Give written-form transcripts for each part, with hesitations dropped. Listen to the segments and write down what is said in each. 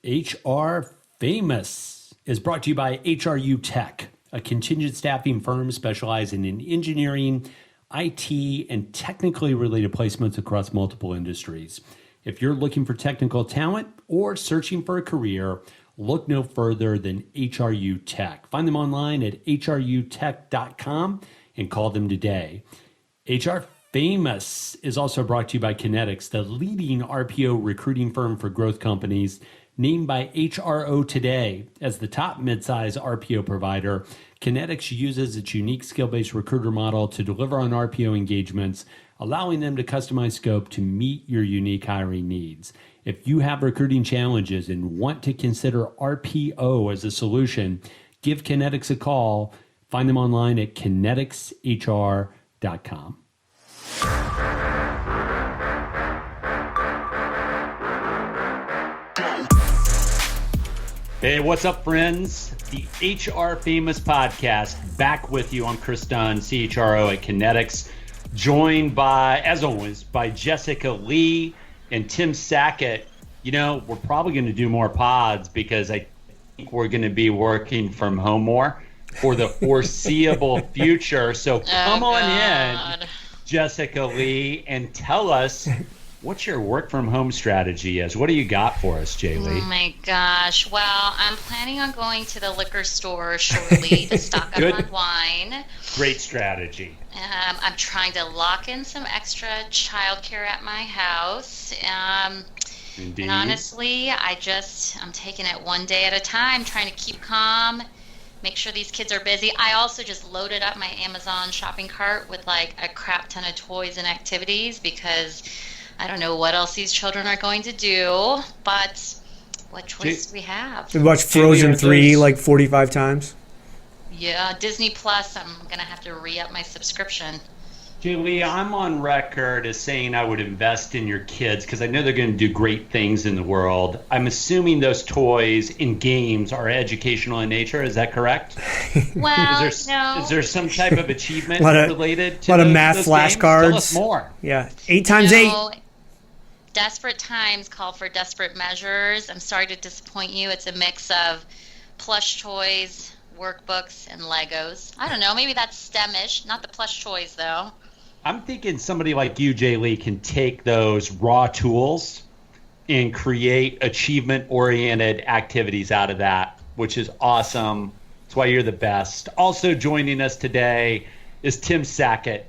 HR Famous is brought to you by HRU Tech, a contingent staffing firm specializing in engineering, IT, and technically related placements across multiple industries. If you're looking for technical talent or searching for a career, look no further than HRU Tech. Find them online at hrutech.com and call them today. HR Famous is also brought to you by Kinetics, the leading RPO recruiting firm for growth companies, named by HRO Today as the top midsize RPO provider. Kinetics uses its unique skill-based recruiter model to deliver on RPO engagements, allowing them to customize scope to meet your unique hiring needs. If you have recruiting challenges and want to consider RPO as a solution, give Kinetics a call. Find them online at kineticshr.com. Hey, what's up, friends? The HR Famous podcast, back with you. I'm Kris Dunn, CHRO at Kinetics, joined by, as always, by JLee and Tim Sackett. You know, we're probably going to do more pods because I think we're going to be working from home more for the foreseeable future. So come on in, JLee, and tell us what your work from home strategy is. What do you got for us, JLee? Oh my gosh. Well, I'm planning on going to the liquor store shortly to stock up on wine. Great strategy. I'm trying to lock in some extra childcare at my house. Indeed. And honestly, I'm taking it one day at a time, trying to keep calm, make sure these kids are busy. I also just loaded up my Amazon shopping cart with like a crap ton of toys and activities because I don't know what else these children are going to do, but what choice do we have? We watched Frozen 3 like 45 times. Yeah, Disney Plus, I'm going to have to re-up my subscription. JLee, I'm on record as saying I would invest in your kids because I know they're going to do great things in the world. I'm assuming those toys and games are educational in nature. Is that correct? Well, is there some type of achievement related to a lot those, of math those flashcards? Tell us more. Yeah, 8 times 8. Desperate times call for desperate measures. I'm sorry to disappoint you. It's a mix of plush toys, workbooks, and Legos. I don't know. Maybe that's STEM-ish. Not the plush toys, though. I'm thinking somebody like you, JLee, can take those raw tools and create achievement-oriented activities out of that, which is awesome. That's why you're the best. Also joining us today is Tim Sackett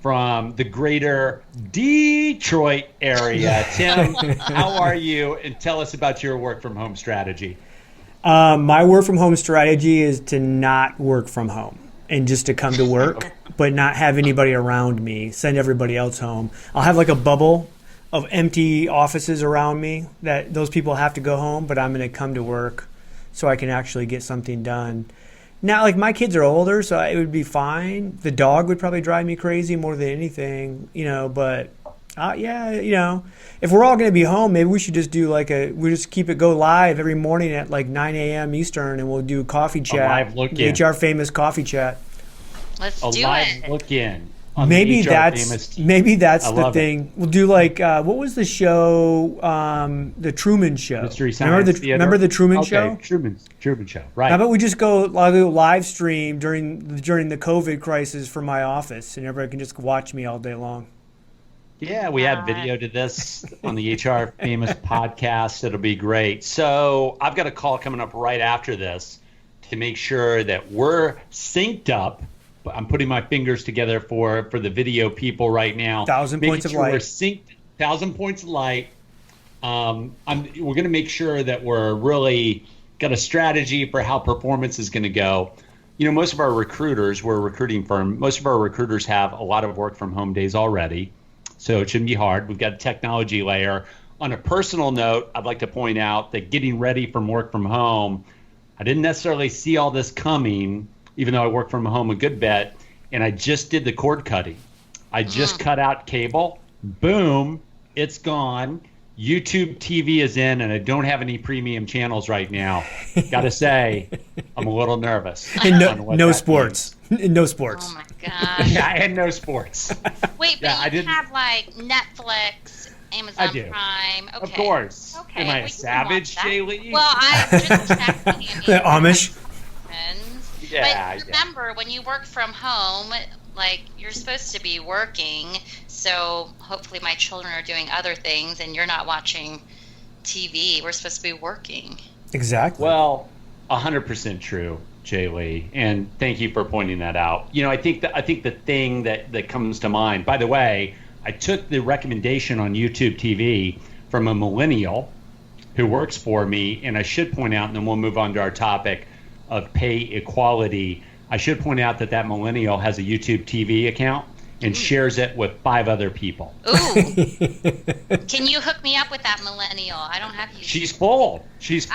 from the greater Detroit area. Tim, how are you? And tell us about your work from home strategy. My work from home strategy is to not work from home and just to come to work, but not have anybody around me, send everybody else home. I'll have like a bubble of empty offices around me that those people have to go home, but I'm going to come to work so I can actually get something done. Now, like my kids are older, so it would be fine. The dog would probably drive me crazy more than anything, but if we're all going to be home, maybe we should just do we just keep it go live every morning at like 9 a.m. Eastern, and we'll do coffee chat. A live look-in. HR Famous coffee chat. Let's do it. A live look-in. Maybe that's the thing. We'll do like what was the show? The Truman Show. Mystery Science remember the Truman Show? Truman Show. Right. How about we just go live stream during the COVID crisis from my office, and everybody can just watch me all day long. Yeah, we have video to this on the HR Famous podcast. It'll be great. So I've got a call coming up right after this to make sure that we're synced up. I'm putting my fingers together for the video people right now. 1,000 points of light. We're synced, 1,000 points of light. We're going to make sure that we're really got a strategy for how performance is going to go. Most of our recruiters, we're a recruiting firm. Most of our recruiters have a lot of work from home days already. So it shouldn't be hard. We've got a technology layer. On a personal note, I'd like to point out that getting ready from work from home, I didn't necessarily see all this coming, even though I work from home a good bit, and I just did the cord cutting. I just cut out cable. Boom, it's gone. YouTubeTV is in, and I don't have any premium channels right now. Gotta say, I'm a little nervous. And no sports. No sports. Oh my gosh. Yeah, I had no sports. Wait, but you have like Netflix Amazon I do. Prime. Okay. Of course. Okay. Am I well, a savage, JLee? Well, I just checked The Amish. But remember, when you work from home, like, you're supposed to be working. So hopefully my children are doing other things and you're not watching TV. We're supposed to be working. Exactly. Well, 100% true, JLee, and thank you for pointing that out. I think the thing that comes to mind. By the way, I took the recommendation on YouTubeTV from a millennial who works for me, and I should point out, and then we'll move on to our topic of pay equality. I should point out that millennial has a YouTubeTV account and shares it with 5 other people. Ooh. Can you hook me up with that millennial? I don't have YouTube. She's full.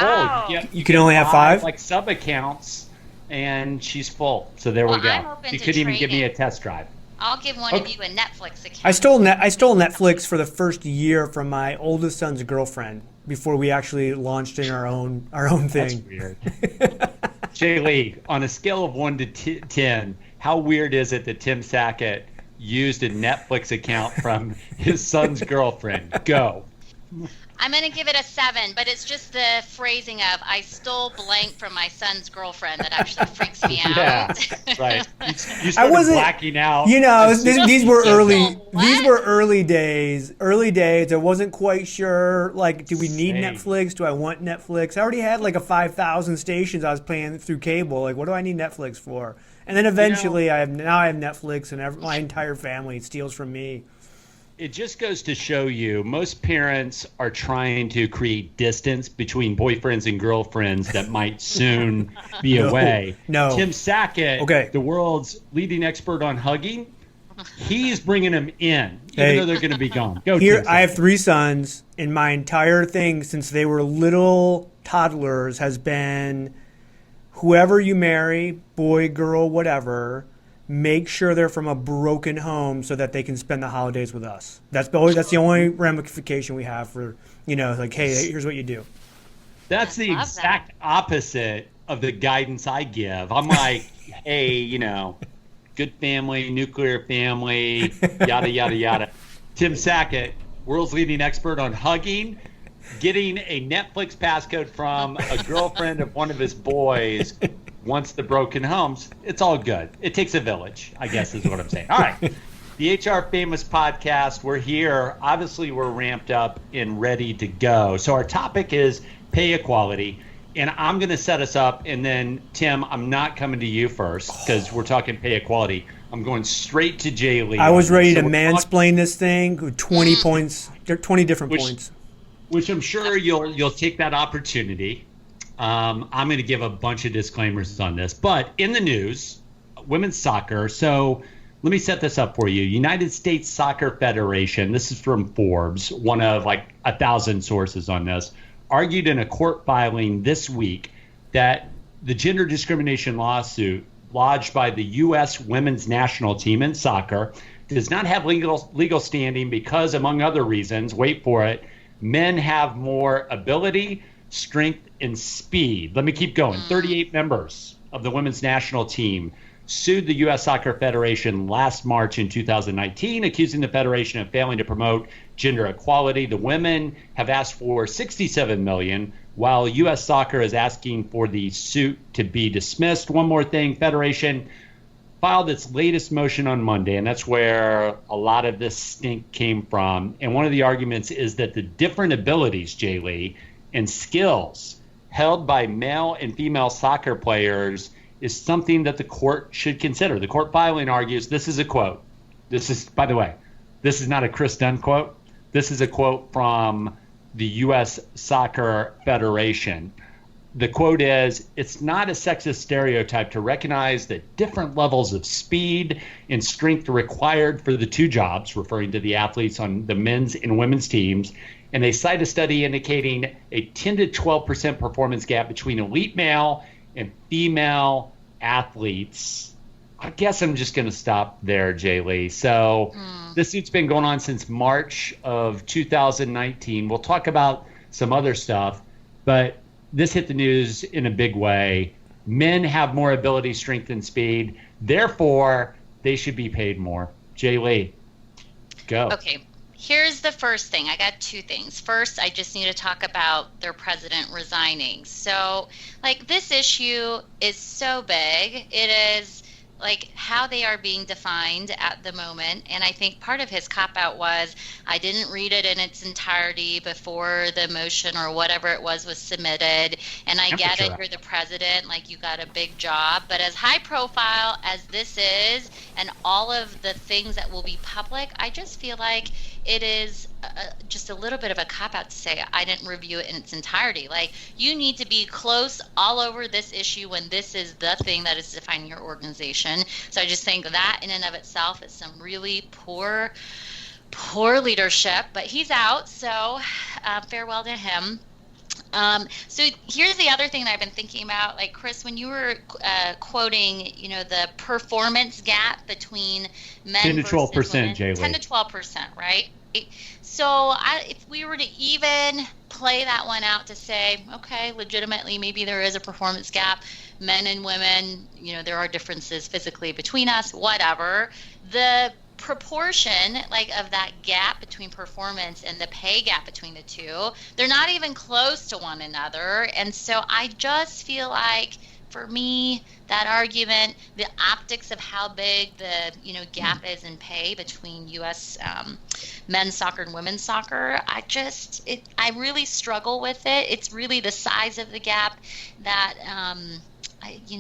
Oh. You can only have 5? Like sub accounts, and she's full. So there we go. I'm open You to couldn't even give me trading. a test drive. I'll give one of you a Netflix account. I stole Netflix for the first year from my oldest son's girlfriend before we actually launched in our own thing. That's weird. JLee, on a scale of 1 to 10, how weird is it that Tim Sackett used a Netflix account from his son's girlfriend? Go. I'm going to give it a 7, but it's just the phrasing of "I stole blank from my son's girlfriend" that actually freaks me out. Yeah, right. You started blacking out. These were early. What? These were early days. Early days. I wasn't quite sure. Like, do we need Same. Netflix? Do I want Netflix? I already had like a 5,000 stations I was paying through cable. Like, what do I need Netflix for? And then eventually, I have Netflix, and my entire family steals from me. It just goes to show you, most parents are trying to create distance between boyfriends and girlfriends that might soon be away. No. Tim Sackett, the world's leading expert on hugging, he's bringing them in, even though they're going to be gone. Go, Here, Tim I have Sackett. 3 sons, and my entire thing since they were little toddlers has been whoever you marry, boy, girl, whatever, make sure they're from a broken home so that they can spend the holidays with us. That's the only ramification we have for, like, hey, here's what you do. That's the exact opposite of the guidance I give. I'm like, hey, good family, nuclear family, yada, yada, yada. Tim Sackett, world's leading expert on hugging, getting a Netflix passcode from a girlfriend of one of his boys wants the broken homes. It's all good. It takes a village, I guess is what I'm saying. All right. The HR Famous podcast. We're here. Obviously, we're ramped up and ready to go. So our topic is pay equality. And I'm going to set us up. And then, Tim, I'm not coming to you first because we're talking pay equality. I'm going straight to JLee. I was ready to mansplain this thing with 20 points. There are 20 different points. Which I'm sure you'll take that opportunity. I'm going to give a bunch of disclaimers on this. But in the news, women's soccer. So let me set this up for you. United States Soccer Federation, this is from Forbes, one of like 1,000 sources on this, argued in a court filing this week that the gender discrimination lawsuit lodged by the U.S. women's national team in soccer does not have legal standing because, among other reasons, wait for it, men have more ability, strength, and speed. Let me keep going. 38 members of the women's national team sued the U.S. Soccer Federation last March in 2019, accusing the federation of failing to promote gender equality. The women have asked for $67 million, while U.S. Soccer is asking for the suit to be dismissed. One more thing, Federation filed its latest motion on Monday, and that's where a lot of this stink came from. And one of the arguments is that the different abilities, JLee, and skills held by male and female soccer players is something that the court should consider. The court filing argues, this is a quote. This is, by the way, this is not a Kris Dunn quote. This is a quote from the U.S. Soccer Federation. The quote is, "It's not a sexist stereotype to recognize that different levels of speed and strength are required for the two jobs," referring to the athletes on the men's and women's teams. And they cite a study indicating a 10 to 12% performance gap between elite male and female athletes. I guess I'm just going to stop there, JLee. So this suit's been going on since March of 2019. We'll talk about some other stuff, but this hit the news in a big way. Men have more ability, strength, and speed. Therefore, they should be paid more. JLee, go. Okay. Here's the first thing. I got two things. First, I just need to talk about their president resigning. So, like, this issue is so big. It is like how they are being defined at the moment. And I think part of his cop-out was, I didn't read it in its entirety before the motion or whatever it was submitted. And I get it, you're the president, like, you got a big job. But as high profile as this is, and all of the things that will be public, I just feel like it is just a little bit of a cop-out to say, I didn't review it in its entirety. Like, you need to be close all over this issue when this is the thing that is defining your organization. So I just think that in and of itself is some really poor leadership. But he's out, so farewell to him. So here's the other thing that I've been thinking about, like, Kris, when you were quoting, the performance gap between men 10 to 12%, JLee. 10 to 12%, right? So if we were to even play that one out to say, okay, legitimately, maybe there is a performance gap, men and women, there are differences physically between us, whatever. The proportion, like, of that gap between performance and the pay gap between the two, they're not even close to one another. And so I just feel like, for me, that argument, the optics of how big the gap is in pay between U.S. Men's soccer and women's soccer, I really struggle with it. It's really the size of the gap that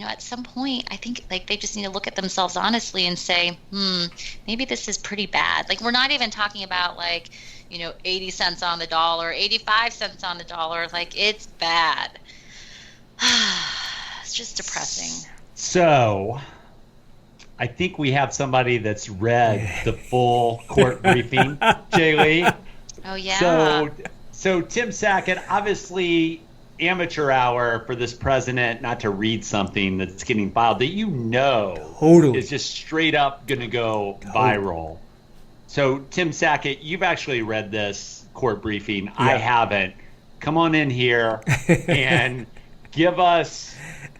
at some point, I think, like, they just need to look at themselves honestly and say, maybe this is pretty bad. Like, we're not even talking about, like, 80 cents on the dollar, 85 cents on the dollar. Like, it's bad. It's just depressing. So, I think we have somebody that's read the full court briefing, JLee. Oh, yeah. So Tim Sackett, obviously amateur hour for this president not to read something that's getting filed that totally is just straight up going to go viral. So Tim Sackett, you've actually read this court briefing. Yeah. I haven't. Come on in here and give us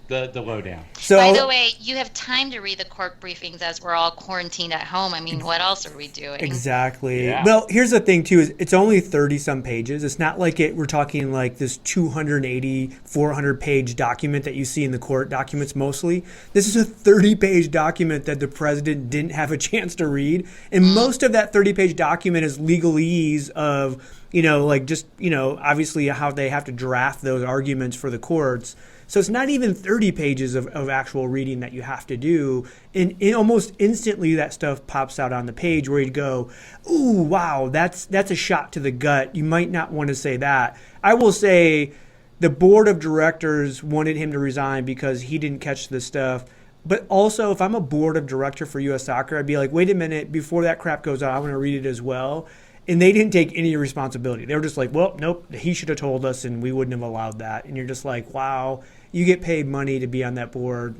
the lowdown. So, by the way, you have time to read the court briefings as we're all quarantined at home. I mean, what else are we doing? Exactly. Yeah. Well, here's the thing, too, is it's only 30-some pages. It's not like we're talking like this 280, 400-page document that you see in the court documents mostly. This is a 30-page document that the president didn't have a chance to read. And most of that 30-page document is legalese of, obviously how they have to draft those arguments for the courts. So it's not even 30 pages of actual reading that you have to do. And almost instantly that stuff pops out on the page where you'd go, ooh, wow, that's a shot to the gut. You might not want to say that. I will say the board of directors wanted him to resign because he didn't catch this stuff. But also, if I'm a board of director for U.S. Soccer, I'd be like, wait a minute, before that crap goes out, I want to read it as well. And they didn't take any responsibility. They were just like, well, nope, he should have told us and we wouldn't have allowed that. And you're just like, wow. You get paid money to be on that board,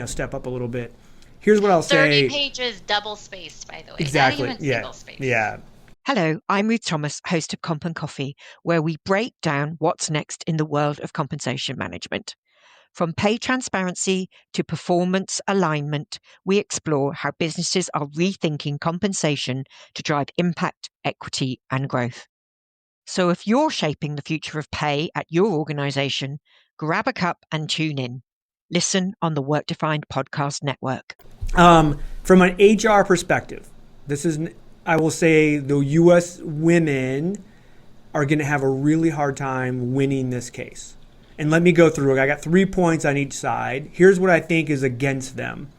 step up a little bit. Here's what I'll say. 30 pages double spaced, by the way. Exactly. Not even single spaced. Yeah. Hello, I'm Ruth Thomas, host of Comp and Coffee, where we break down what's next in the world of compensation management. From pay transparency to performance alignment, we explore how businesses are rethinking compensation to drive impact, equity, and growth. So if you're shaping the future of pay at your organization, grab a cup and tune in. Listen on the Work Defined Podcast Network. From an HR perspective, I will say the U.S. women are going to have a really hard time winning this case. And let me go through it. I got 3 points on each side. Here's what I think is against them.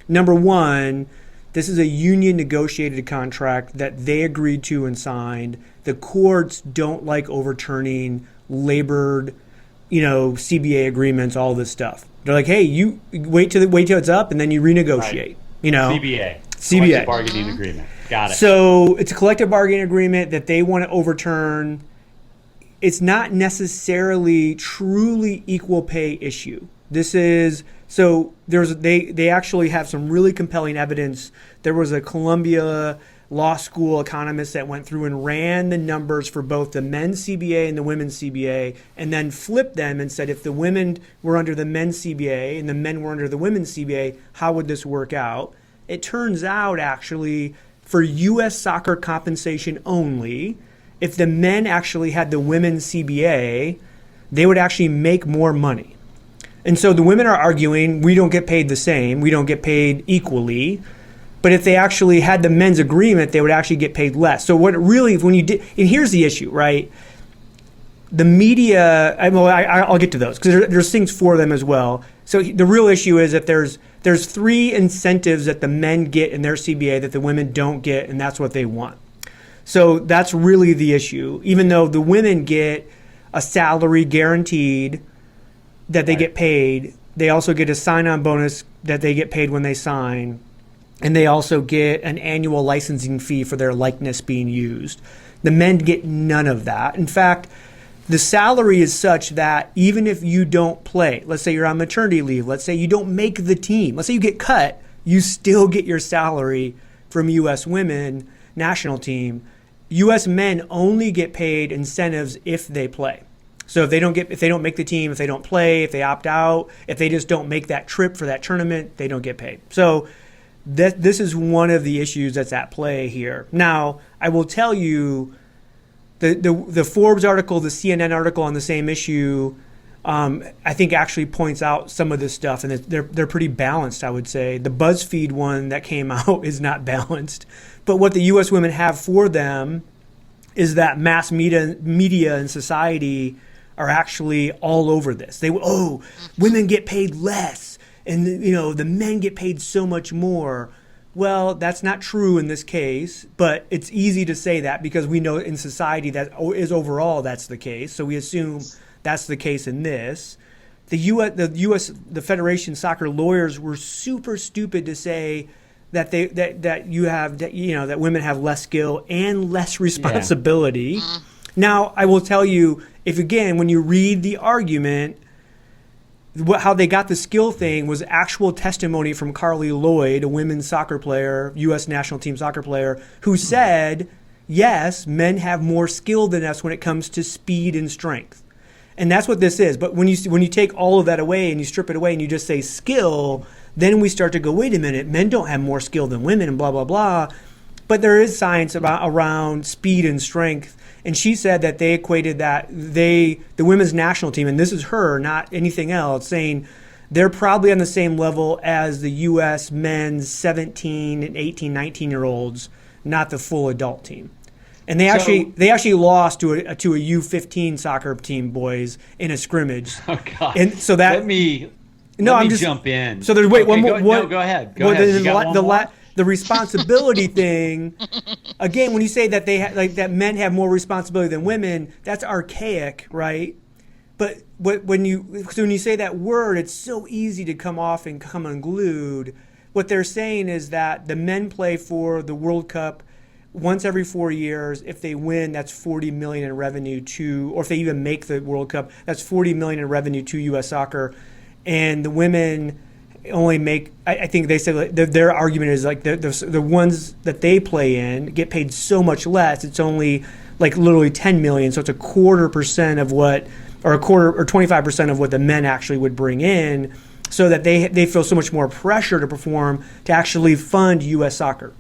Number one, this is a union negotiated contract that they agreed to and signed. The courts don't like overturning labored CBA agreements, all this stuff. They're like, hey, you wait till it's up, and then you renegotiate. Right. CBA. Collective bargaining agreement. Got it. So it's a collective bargaining agreement that they want to overturn. It's not necessarily truly equal pay issue. This is they actually have some really compelling evidence. There was a Columbia law school economist that went through and ran the numbers for both the men's CBA and the women's CBA and then flipped them and said if the women were under the men's CBA and the men were under the women's CBA, how would this work out? It turns out actually for U.S. soccer compensation only, if the men actually had the women's CBA, they would actually make more money. And so the women are arguing, we don't get paid the same, we don't get paid equally. But if they actually had the men's agreement, they would actually get paid less. So what really, when you did, and here's the issue, right? The media, I'll get to those because there's things for them as well. So the real issue is that there's 3 incentives that the men get in their CBA that the women don't get, and that's what they want. So that's really the issue. Even though the women get a salary guaranteed that they get paid, they also get a sign-on bonus that they get paid when they sign. And they also get an annual licensing fee for their likeness being used. The men get none of that. In fact, the salary is such that even if you don't play, let's say you're on maternity leave, let's say you don't make the team, let's say you get cut, you still get your salary from U.S. women national team. U.S. men only get paid incentives if they play. So if they don't make the team, if they don't play, if they opt out, if they just don't make that trip for that tournament, they don't get paid. So this is one of the issues that's at play here. Now, I will tell you, the Forbes article, the CNN article on the same issue, I think actually points out some of this stuff, and they're pretty balanced, I would say. The BuzzFeed one that came out is not balanced. But what the U.S. women have for them is that mass media and society are actually all over this. Women get paid less. And, the men get paid so much more. Well, that's not true in this case, but it's easy to say that because we know in society that is overall that's the case. So we assume that's the case in this. The Federation Soccer lawyers were super stupid to say that that women have less skill and less responsibility. Yeah. Now, I will tell you, when you read the argument, how they got the skill thing was actual testimony from Carly Lloyd, a women's soccer player, U.S. national team soccer player, who said, yes, men have more skill than us when it comes to speed and strength. And that's what this is. But when you take all of that away and you strip it away and you just say skill, then we start to go, wait a minute, men don't have more skill than women and blah, blah, blah. But there is science around speed and strength. And she said that they equated that the women's national team, and this is her, not anything else, saying they're probably on the same level as the U.S. men's 17 and 18, 19-year-olds, not the full adult team. And they actually lost to a U15 soccer team, boys, in a scrimmage. Oh God! And so that let me jump in. So there's one more. Go ahead. Go ahead. The responsibility thing, again, when you say that that men have more responsibility than women, that's archaic, right? But when you say that word, it's so easy to come off and come unglued. What they're saying is that the men play for the World Cup once every 4 years. If they win, that's $40 million in revenue or if they even make the World Cup, that's $40 million in revenue to U.S. soccer, and the women only make, I think they said their argument is like the ones that they play in get paid so much less. It's only like literally 10 million. So it's 25% of what, or 25% of what the men actually would bring in, so that they feel so much more pressure to perform to actually fund U.S. soccer.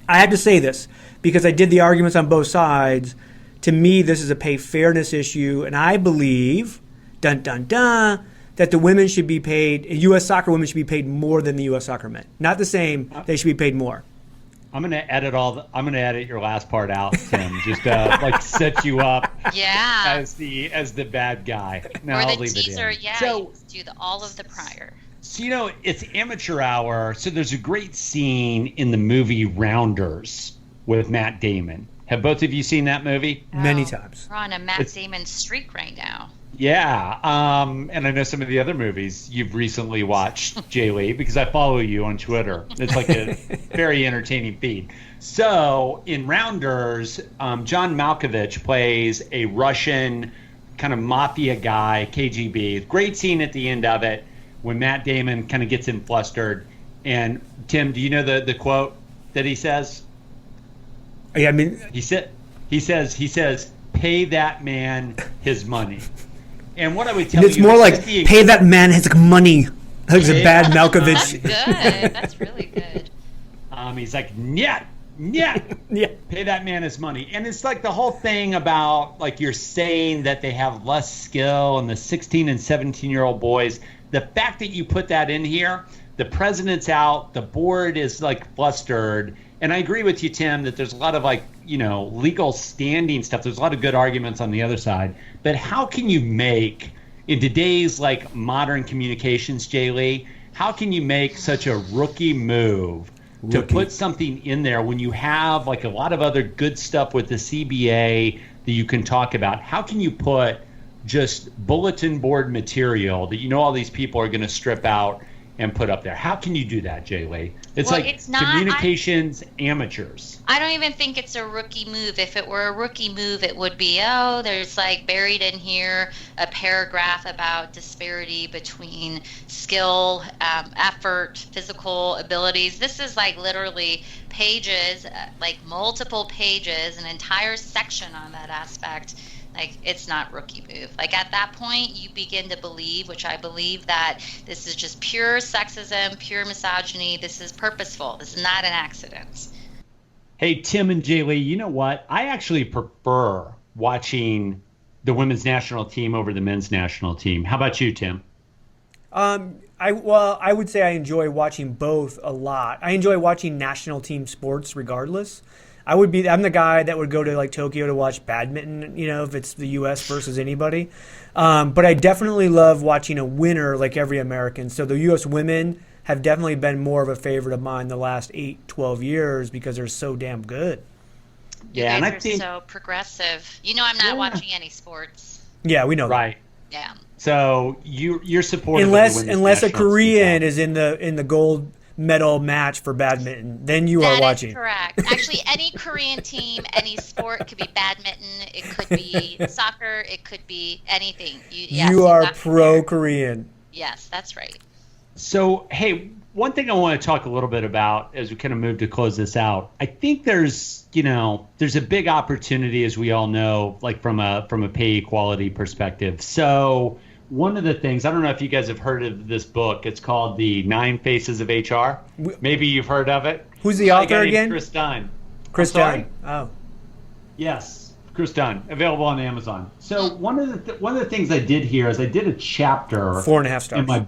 I have to say this because I did the arguments on both sides. To me, this is a pay fairness issue, and I believe, dun dun dun, that the women should be paid, U.S. soccer women should be paid more than the U.S. soccer men. Not the same. They should be paid more. I'm gonna edit your last part out, Tim. Just set you up. Yeah. As the bad guy. No, or the I'll leave teaser. it in. Yeah. So, do all of the prior. So it's amateur hour. So there's a great scene in the movie Rounders with Matt Damon. Have both of you seen that movie? Many times. We're on a Matt Damon streak right now. Yeah, and I know some of the other movies you've recently watched, JLee, because I follow you on Twitter. It's like a very entertaining feed. So in Rounders, John Malkovich plays a Russian kind of mafia guy, KGB. Great scene at the end of it when Matt Damon kind of gets him flustered. And Tim, do you know the quote that he says? Yeah, I mean, he says, "Pay that man his money." And what I would tell you, it's more like pay that man his money. That's a bad Malkovich. That's good. That's really good. He's like, "Nyet, Yeah. Yeah. Pay that man his money. And it's like the whole thing about, like, you're saying that they have less skill and the 16 and 17-year-old boys. The fact that you put that in here, the president's out, the board is, like, flustered. And I agree with you, Tim, that there's a lot of, like, you know, legal standing stuff. There's a lot of good arguments on the other side. But how can you make, in today's, like, modern communications, JLee, how can you make such a rookie move to put something in there when you have, like, a lot of other good stuff with the CBA that you can talk about? How can you put just bulletin board material that you know all these people are going to strip out and put up there? How can you do that, JLee? It's Well, like it's not- communications amateurs. I don't even think it's a rookie move. If it were a rookie move, it would be, oh, there's like buried in here a paragraph about disparity between skill, effort, physical abilities. This is like literally pages, like multiple pages, an entire section on that aspect. Like, it's not rookie move. Like, at that point, you begin to believe, which I believe, that this is just pure sexism, pure misogyny. This is purposeful. This is not an accident. Hey, Tim and JLee, you know what? I actually prefer watching the women's national team over the men's national team. How about you, Tim? I would say I enjoy watching both a lot. I enjoy watching national team sports regardless. I'm the guy that would go to like Tokyo to watch badminton, you know, if it's the U.S. versus anybody. But I definitely love watching a winner like every American. So the U.S. women have definitely been more of a favorite of mine the last 8-12 years because they're so damn good. Yeah, You and I guys are think so progressive. You know, I'm not watching any sports. Yeah, we know right. Yeah. So you're supportive that. of the Unless a women's national Korean team. is in the gold medal match for badminton, then you are watching. That is correct. Actually, any Korean team, any sport, it could be badminton, it could be soccer, it could be anything. You are pro-Korean. Yes, that's right. So, hey, one thing I want to talk a little bit about as we kind of move to close this out. I think there's a big opportunity, as we all know, like from a pay equality perspective. So one of the things, I don't know if you guys have heard of this book. It's called The 9 Faces of HR. Maybe you've heard of it. Who's the author again? Kris Dunn. Kris Dunn. Oh. Yes, Kris Dunn, available on Amazon. So one of the things I did here is I did a chapter 4.5 stars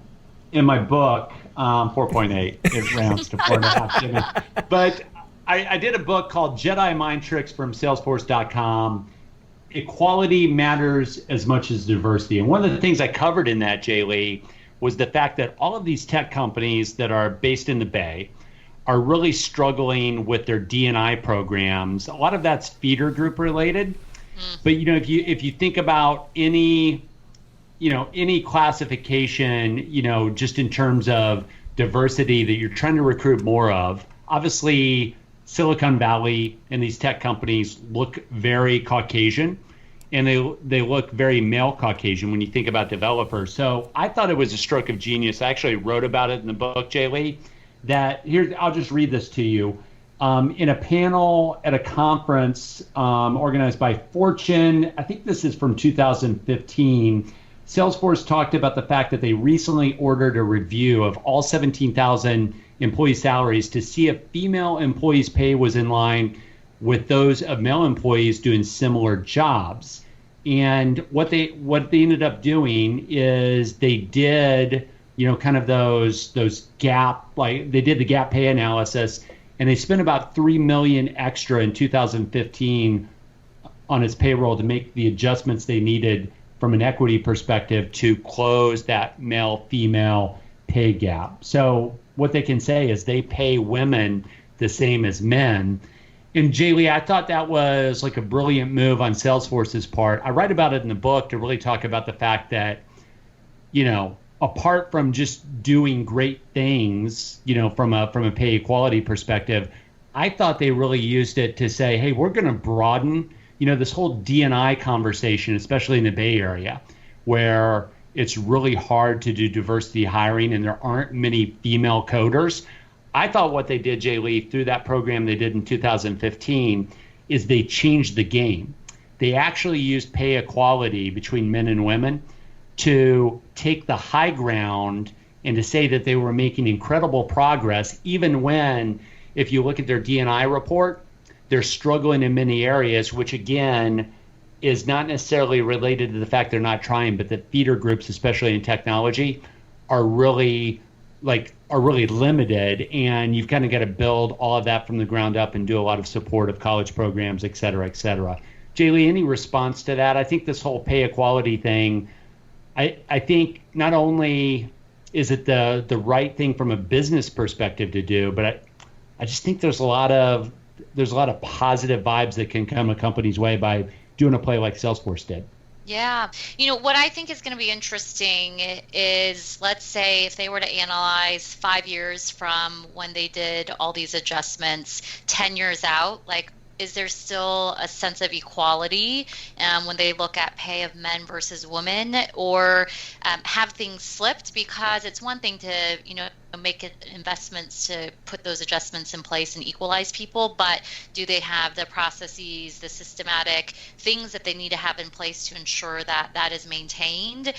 in my book. 4.8. It rounds to 4.5. But I did a book called Jedi Mind Tricks from Salesforce.com. Equality matters as much as diversity. And one of the things I covered in that, JLee, was the fact that all of these tech companies that are based in the Bay are really struggling with their D&I programs. A lot of that's feeder group related. But if you think about any classification, just in terms of diversity that you're trying to recruit more of, obviously Silicon Valley and these tech companies look very Caucasian, and they look very male Caucasian when you think about developers. So I thought it was a stroke of genius. I actually wrote about it in the book, JLee, that here, I'll just read this to you. In a panel at a conference organized by Fortune, I think this is from 2015, Salesforce talked about the fact that they recently ordered a review of all 17,000 employee salaries to see if female employees' pay was in line with those of male employees doing similar jobs. And what they ended up doing is they did, kind of those gap, like they did the gap pay analysis, and they spent about $3 million extra in 2015 on its payroll to make the adjustments they needed from an equity perspective to close that male-female pay gap. So what they can say is they pay women the same as men. And JLee, I thought that was like a brilliant move on Salesforce's part. I write about it in the book to really talk about the fact that, apart from just doing great things, from a pay equality perspective, I thought they really used it to say, hey, we're going to broaden, this whole D&I conversation, especially in the Bay Area, where it's really hard to do diversity hiring and there aren't many female coders. I thought what they did, JLee, through that program they did in 2015, is they changed the game. They actually used pay equality between men and women to take the high ground and to say that they were making incredible progress, even when if you look at their D&I report, they're struggling in many areas, which again is not necessarily related to the fact they're not trying, but the feeder groups, especially in technology, are really limited, and you've kind of got to build all of that from the ground up and do a lot of support of college programs, et cetera, et cetera. JLee, any response to that? I think this whole pay equality thing, I think not only is it the right thing from a business perspective to do, but I just think there's a lot of positive vibes that can come a company's way by doing a play like Salesforce did. Yeah. What I think is going to be interesting is, let's say if they were to analyze 5 years from when they did all these adjustments, 10 years out, like, is there still a sense of equality when they look at pay of men versus women, or have things slipped? Because it's one thing to, make investments to put those adjustments in place and equalize people, but do they have the processes, the systematic things that they need to have in place to ensure that that is maintained?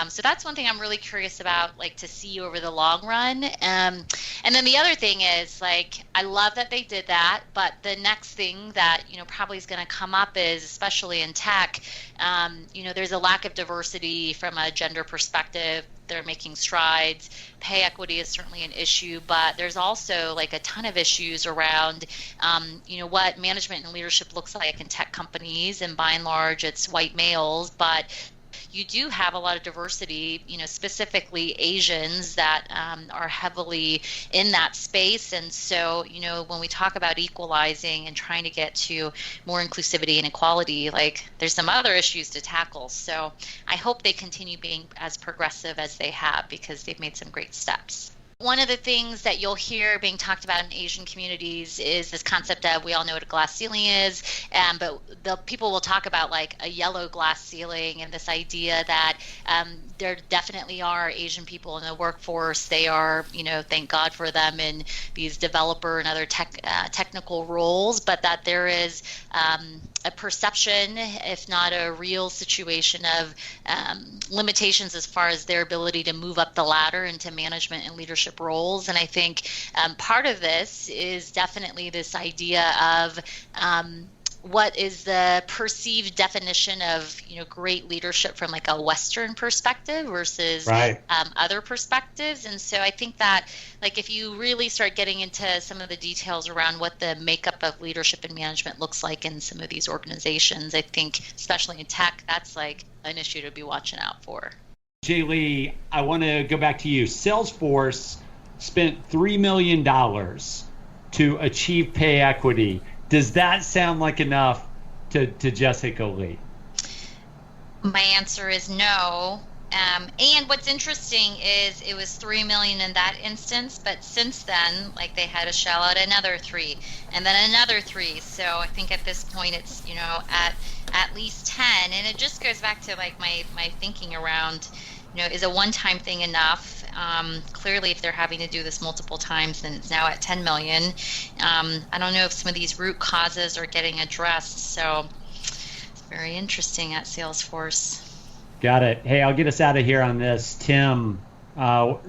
So that's one thing I'm really curious about, like, to see over the long run. And then the other thing is, like, I love that they did that, but the next thing that, probably is going to come up is, especially in tech, there's a lack of diversity from a gender perspective. They're making strides. Pay equity is certainly an issue, but there's also like a ton of issues around, what management and leadership looks like in tech companies. And by and large, it's white males, but you do have a lot of diversity, specifically Asians that are heavily in that space. And so, when we talk about equalizing and trying to get to more inclusivity and equality, like, there's some other issues to tackle. So I hope they continue being as progressive as they have, because they've made some great steps. One of the things that you'll hear being talked about in Asian communities is this concept of, we all know what a glass ceiling is, but the people will talk about like a yellow glass ceiling, and this idea that there definitely are Asian people in the workforce. They are, thank God for them, in these developer and other technical roles, but that there is a perception, if not a real situation, of limitations as far as their ability to move up the ladder into management and leadership roles. And I think part of this is definitely this idea of what is the perceived definition of great leadership from like a Western perspective versus other perspectives. And so I think that, like, if you really start getting into some of the details around what the makeup of leadership and management looks like in some of these organizations, I think especially in tech, that's like an issue to be watching out for. JLee, I want to go back to you. Salesforce spent $3 million to achieve pay equity. Does that sound like enough to Jessica Lee? My answer is no. And what's interesting is it was $3 million in that instance, but since then, like, they had to shell out another 3 and then another 3. So I think at this point it's, at least 10. And it just goes back to like my thinking around, is a one-time thing enough? Clearly, if they're having to do this multiple times, then it's now at 10 million. I don't know if some of these root causes are getting addressed. So it's very interesting at Salesforce. Got it. Hey, I'll get us out of here on this. Tim, while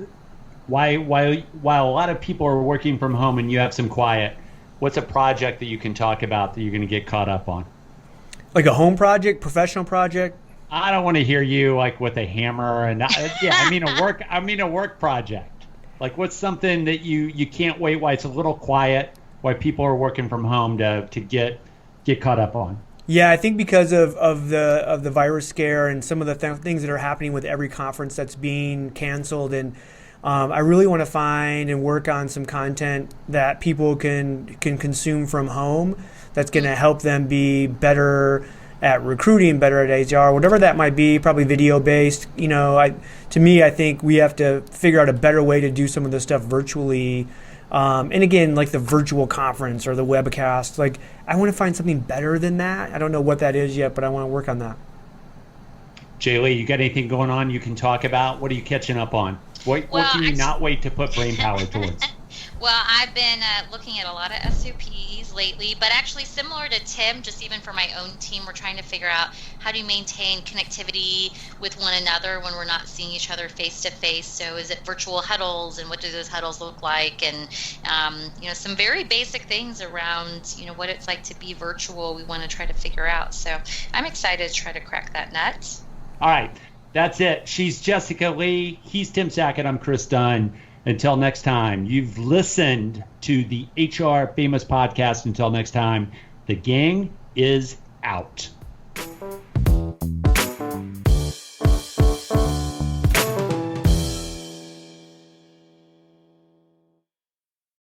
a lot of people are working from home and you have some quiet, what's a project that you can talk about that you're going to get caught up on? Like a home project, professional project? I don't want to hear you like with a hammer and a work project. Like, what's something that you can't wait, why it's a little quiet, why people are working from home to get caught up on? Yeah, I think because of the virus scare and some of the things that are happening with every conference that's being canceled, and I really want to find and work on some content that people can consume from home that's going to help them be better at recruiting, better at HR, whatever that might be, probably video based. To me, I think we have to figure out a better way to do some of this stuff virtually. And again, like the virtual conference or the webcast, like, I want to find something better than that. I don't know what that is yet, but I want to work on that. JLee, you got anything going on you can talk about? What are you catching up on? What can you not wait to put brain power towards? Well, I've been looking at a lot of SOPs lately, but actually similar to Tim, just even for my own team, we're trying to figure out how do you maintain connectivity with one another when we're not seeing each other face to face. So is it virtual huddles, and what do those huddles look like? And, some very basic things around, what it's like to be virtual, we want to try to figure out. So I'm excited to try to crack that nut. All right. That's it. She's Jessica Lee. He's Tim Sackett. I'm Kris Dunn. Until next time, you've listened to the HR Famous podcast. Until next time, the gang is out.